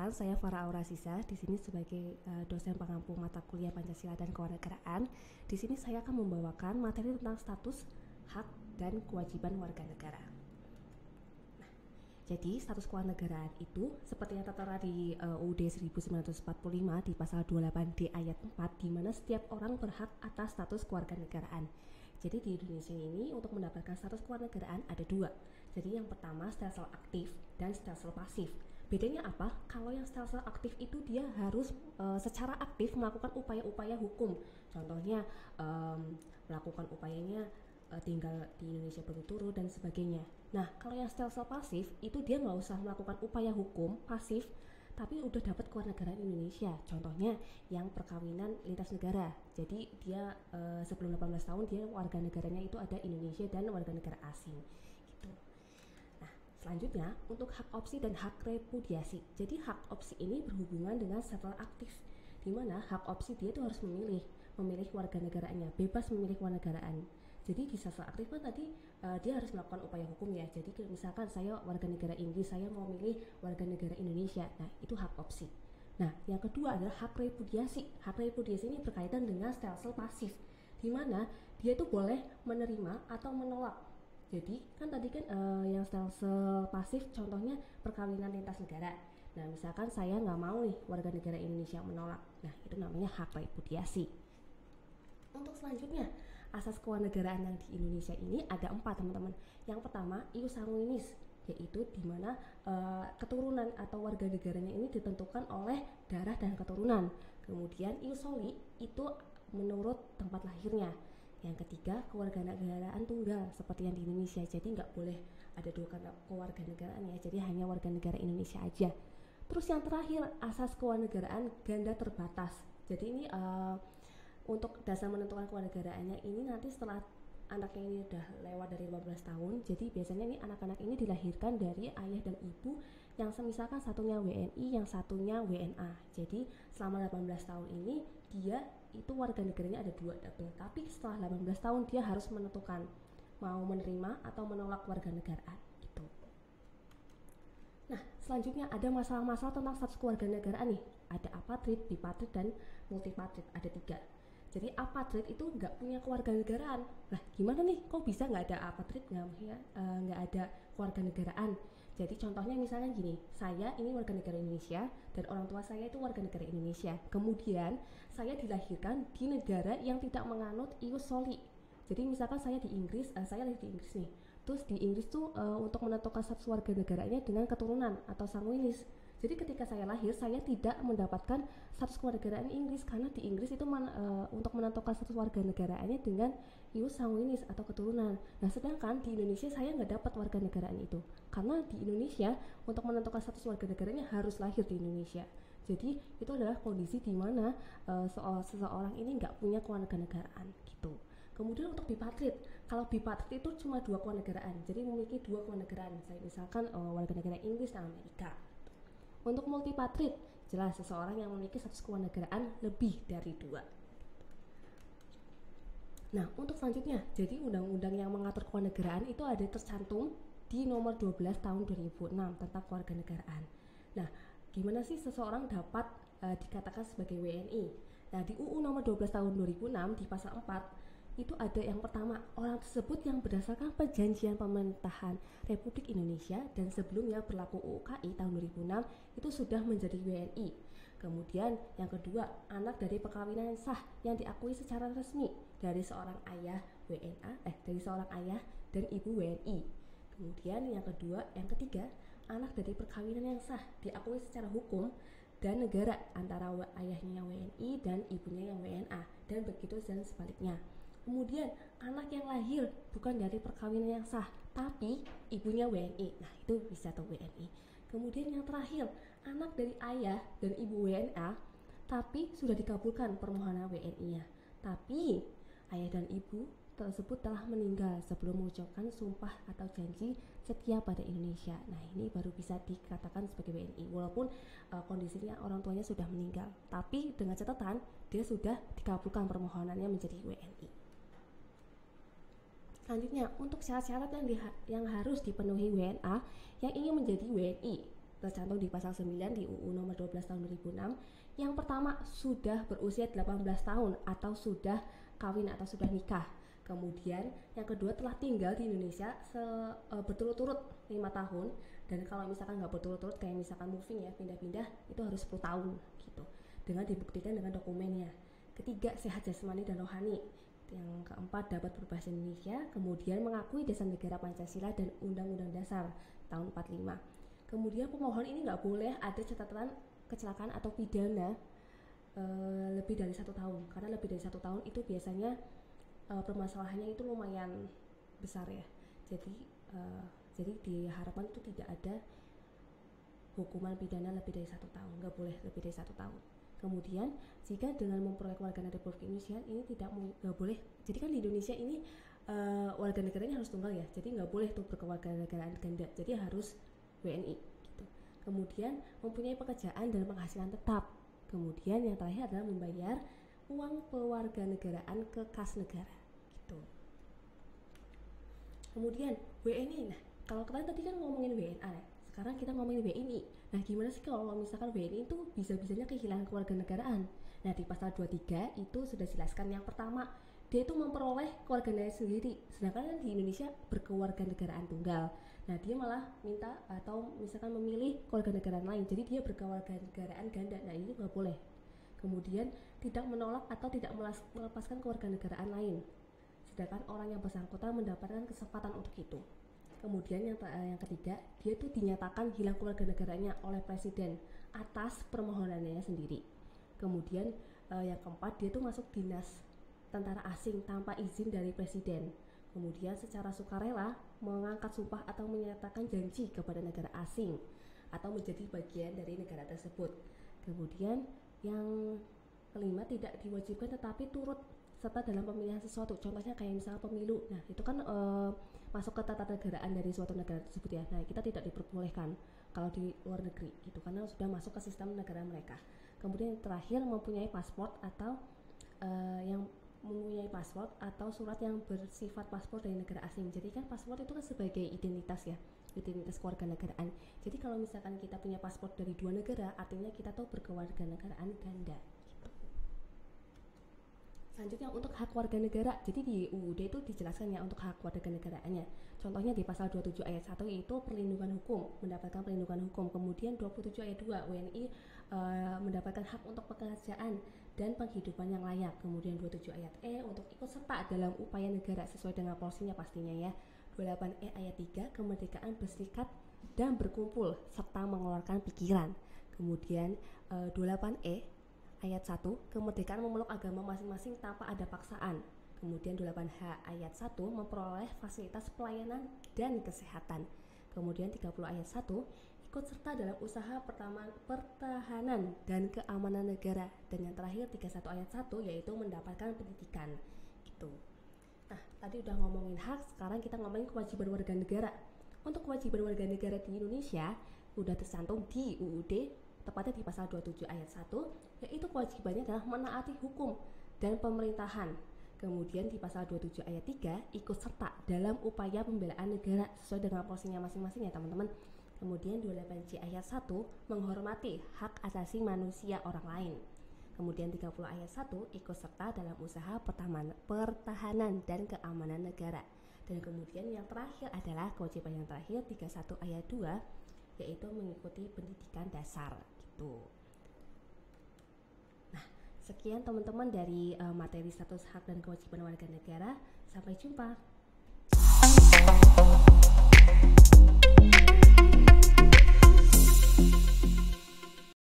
Perkenalkan, saya Farah Aurasisa di sini sebagai dosen pengampu mata kuliah Pancasila dan Kewarganegaraan. Di sini saya akan membawakan materi tentang status, hak, dan kewajiban warga negara. Nah, jadi status kewarganegaraan itu seperti yang tertera di UUD 1945 di pasal 28D ayat 4, di mana setiap orang berhak atas status kewarganegaraan. Jadi di Indonesia ini untuk mendapatkan status kewarganegaraan ada dua. Jadi yang pertama stelsel aktif dan stelsel pasif. Bedanya apa? Kalau yang stelsel aktif itu dia harus secara aktif melakukan upaya-upaya hukum. Contohnya melakukan upayanya tinggal di Indonesia berturut-turut dan sebagainya. Nah, kalau yang stelsel pasif itu dia nggak usah melakukan upaya hukum pasif, tapi udah dapat kewarganegaraan Indonesia. Contohnya yang perkawinan lintas negara. Jadi dia sebelum 18 tahun dia warga negaranya itu ada Indonesia dan warga negara asing. Gitu. Nah, selanjutnya untuk hak opsi dan hak repudiasi. Jadi hak opsi ini berhubungan dengan stelsel aktif, di mana hak opsi dia itu harus memilih warga negaraannya, bebas memilih warga negaraan. Jadi di stelsel aktif kan tadi dia harus melakukan upaya hukum ya. Jadi misalkan saya warga negara Inggris, saya mau milih warga negara Indonesia. Nah, itu hak opsi. Nah, yang kedua adalah hak repudiasi. Hak repudiasi ini berkaitan dengan stelsel pasif, di mana dia itu boleh menerima atau menolak. Jadi kan tadi kan yang stelsel pasif contohnya perkawinan lintas negara. Nah, misalkan saya nggak mau nih warga negara Indonesia menolak. Nah, itu namanya hak repudiasi. Untuk selanjutnya, asas kewarganegaraan yang di Indonesia ini ada 4, teman-teman. Yang pertama, ius sanguinis, yaitu di mana keturunan atau warga negaranya ini ditentukan oleh darah dan keturunan. Kemudian ius soli itu menurut tempat lahirnya. Yang ketiga, kewarganegaraan tunggal seperti yang di Indonesia. Jadi nggak boleh ada dua kewarganegaraan ya. Jadi hanya warga negara Indonesia aja. Terus yang terakhir, asas kewarganegaraan ganda terbatas. Jadi ini untuk dasar menentukan kewarganegaraannya ini nanti setelah anaknya ini udah lewat dari 15 tahun. Jadi biasanya ini anak-anak ini dilahirkan dari ayah dan ibu yang misalkan satunya WNI, yang satunya WNA. Jadi selama 18 tahun ini dia itu warga negaranya ada dua double. Tapi setelah 18 tahun dia harus menentukan mau menerima atau menolak warga negaraan gitu. Nah, selanjutnya ada masalah-masalah tentang status kewarganegaraan nih. Ada apatrid, bipatrid, dan multipatrid. Ada 3. Jadi apatrid itu nggak punya kewarganegaraan. Nah, gimana nih? Kok bisa nggak ada apatrid, nggak ada kewarganegaraan? Jadi contohnya misalnya gini, saya ini warga negara Indonesia dan orang tua saya itu warga negara Indonesia. Kemudian saya dilahirkan di negara yang tidak menganut ius soli. Jadi misalkan saya di Inggris, saya lahir di Inggris nih. Terus di Inggris tuh untuk menentukan status warga negaranya dengan keturunan atau sanguinis. Jadi ketika saya lahir, saya tidak mendapatkan status kewarganegaraan Inggris karena di Inggris itu untuk menentukan status warganegaraannya dengan ius sanguinis atau keturunan. Nah, sedangkan di Indonesia saya nggak dapat warganegaraan itu karena di Indonesia untuk menentukan status warganegaraannya harus lahir di Indonesia. Jadi itu adalah kondisi di mana seseorang ini nggak punya kewarganegaraan gitu. Kemudian untuk bipatrid, kalau bipatrid itu cuma 2 kewarganegaraan, jadi memiliki 2 kewarganegaraan. Saya misalkan warga negara Inggris dan Amerika. Untuk multipatrid, jelas seseorang yang memiliki status kewarganegaraan lebih dari 2. Nah, untuk selanjutnya, jadi undang-undang yang mengatur kewarganegaraan itu ada tercantum di nomor 12 tahun 2006 tentang kewarganegaraan. Nah, gimana sih seseorang dapat dikatakan sebagai WNI? Nah, di UU nomor 12 tahun 2006 di pasal 4 itu ada yang pertama, orang tersebut yang berdasarkan perjanjian pemerintahan Republik Indonesia dan sebelumnya berlaku UU KI tahun 2006 itu sudah menjadi WNI. Kemudian yang kedua, anak dari perkawinan sah yang diakui secara resmi dari seorang ayah dan ibu WNI. Kemudian yang ketiga, anak dari perkawinan yang sah diakui secara hukum dan negara antara ayahnya yang WNI dan ibunya yang WNA, dan begitu dan sebaliknya. Kemudian anak yang lahir bukan dari perkawinan yang sah tapi ibunya WNI, nah itu bisa tuh WNI. Kemudian yang terakhir, anak dari ayah dan ibu WNA tapi sudah dikabulkan permohonan WNI-nya, tapi ayah dan ibu tersebut telah meninggal sebelum mengucapkan sumpah atau janji setia pada Indonesia. Nah, ini baru bisa dikatakan sebagai WNI walaupun kondisinya orang tuanya sudah meninggal, tapi dengan catatan dia sudah dikabulkan permohonannya menjadi WNI. Selanjutnya, untuk syarat-syarat yang harus dipenuhi WNA yang ingin menjadi WNI. tercantum di pasal 9 di UU nomor 12 tahun 2006. Yang pertama, sudah berusia 18 tahun atau sudah kawin atau sudah nikah. Kemudian yang kedua, telah tinggal di Indonesia berturut-turut 5 tahun. Dan kalau misalkan nggak berturut-turut, kayak misalkan moving ya, pindah-pindah, itu harus 10 tahun gitu, dengan dibuktikan dengan dokumennya. Ketiga, sehat jasmani dan rohani. Yang keempat, dapat berbahasa Indonesia. Kemudian mengakui dasar negara Pancasila dan Undang-Undang Dasar tahun 45. Kemudian pemohon ini nggak boleh ada catatan kecelakaan atau pidana lebih dari 1 tahun, karena lebih dari 1 tahun itu biasanya permasalahannya itu lumayan besar ya. Jadi diharapkan itu tidak ada hukuman pidana lebih dari 1 tahun, nggak boleh lebih dari 1 tahun. Kemudian jika dengan memperoleh kewarganegaraan Republik Indonesia ini nggak boleh. Jadi kan di Indonesia ini warga negaranya harus tunggal ya. Jadi nggak boleh tuh berkewarganegaraan ganda. Jadi harus WNI. Gitu. Kemudian mempunyai pekerjaan dan penghasilan tetap. Kemudian yang terakhir adalah membayar uang kewarganegaraan ke kas negara. Gitu. Kemudian WNI. Nah, kalau kalian tadi kan ngomongin WNA ya. Sekarang kita ngomongin WNI. Nah, gimana sih kalau misalkan WNI itu bisa-bisanya kehilangan kewarganegaraan? Nah, di pasal 23 itu sudah jelaskan. Yang pertama, dia itu memperoleh kewarganegaraan sendiri, sedangkan di Indonesia berkewarganegaraan tunggal. Nah, dia malah minta atau misalkan memilih kewarganegaraan lain, jadi dia berkewarganegaraan ganda. Nah, ini nggak boleh. Kemudian tidak menolak atau tidak melepaskan kewarganegaraan lain, sedangkan orang yang bersangkutan mendapatkan kesempatan untuk itu. Kemudian yang ketiga, dia itu dinyatakan hilang kewarganegaraannya oleh presiden atas permohonannya sendiri. Kemudian yang keempat, dia itu masuk dinas tentara asing tanpa izin dari presiden. Kemudian secara sukarela mengangkat sumpah atau menyatakan janji kepada negara asing atau menjadi bagian dari negara tersebut. Kemudian yang kelima, tidak diwajibkan tetapi turut serta dalam pemilihan sesuatu. Contohnya kayak misalnya pemilu. Nah, itu kan masuk ke tata negaraan dari suatu negara tersebut ya. Nah, kita tidak diperbolehkan kalau di luar negeri gitu, karena sudah masuk ke sistem negara mereka. Kemudian yang terakhir, mempunyai paspor atau surat yang bersifat paspor dari negara asing. Jadi kan paspor itu kan sebagai identitas ya, identitas kewarganegaraan. Jadi kalau misalkan kita punya paspor dari 2 negara, artinya kita tuh berkewarganegaraan ganda. Selanjutnya untuk hak warga negara. Jadi di UUD itu dijelaskan ya untuk hak warga negaraannya. Contohnya di pasal 27 ayat 1 itu perlindungan hukum, mendapatkan perlindungan hukum. Kemudian 27 ayat 2 WNI mendapatkan hak untuk pekerjaan dan penghidupan yang layak. Kemudian 27 ayat E untuk ikut serta dalam upaya negara sesuai dengan porsinya pastinya ya. 28E ayat 3 kemerdekaan berserikat dan berkumpul serta mengeluarkan pikiran. Kemudian 28E ayat 1, kemerdekaan memeluk agama masing-masing tanpa ada paksaan. Kemudian 28H ayat 1, memperoleh fasilitas pelayanan dan kesehatan. Kemudian 30 ayat 1, ikut serta dalam usaha pertahanan dan keamanan negara. Dan yang terakhir 31 ayat 1, yaitu mendapatkan pendidikan. Gitu. Nah, tadi udah ngomongin hak, sekarang kita ngomongin kewajiban warga negara. Untuk kewajiban warga negara di Indonesia, udah tercantum di UUD, tepatnya di pasal 27 ayat 1, yaitu kewajibannya adalah menaati hukum dan pemerintahan. Kemudian di pasal 27 ayat 3, ikut serta dalam upaya pembelaan negara sesuai dengan porsinya masing-masing ya teman-teman. Kemudian 28C ayat 1, menghormati hak asasi manusia orang lain. Kemudian 30 ayat 1, ikut serta dalam usaha pertahanan dan keamanan negara. Dan kemudian yang terakhir adalah kewajiban yang terakhir 31 ayat 2, yaitu mengikuti pendidikan dasar gitu. Nah, sekian teman-teman dari materi status hak dan kewajiban warga negara. Sampai jumpa.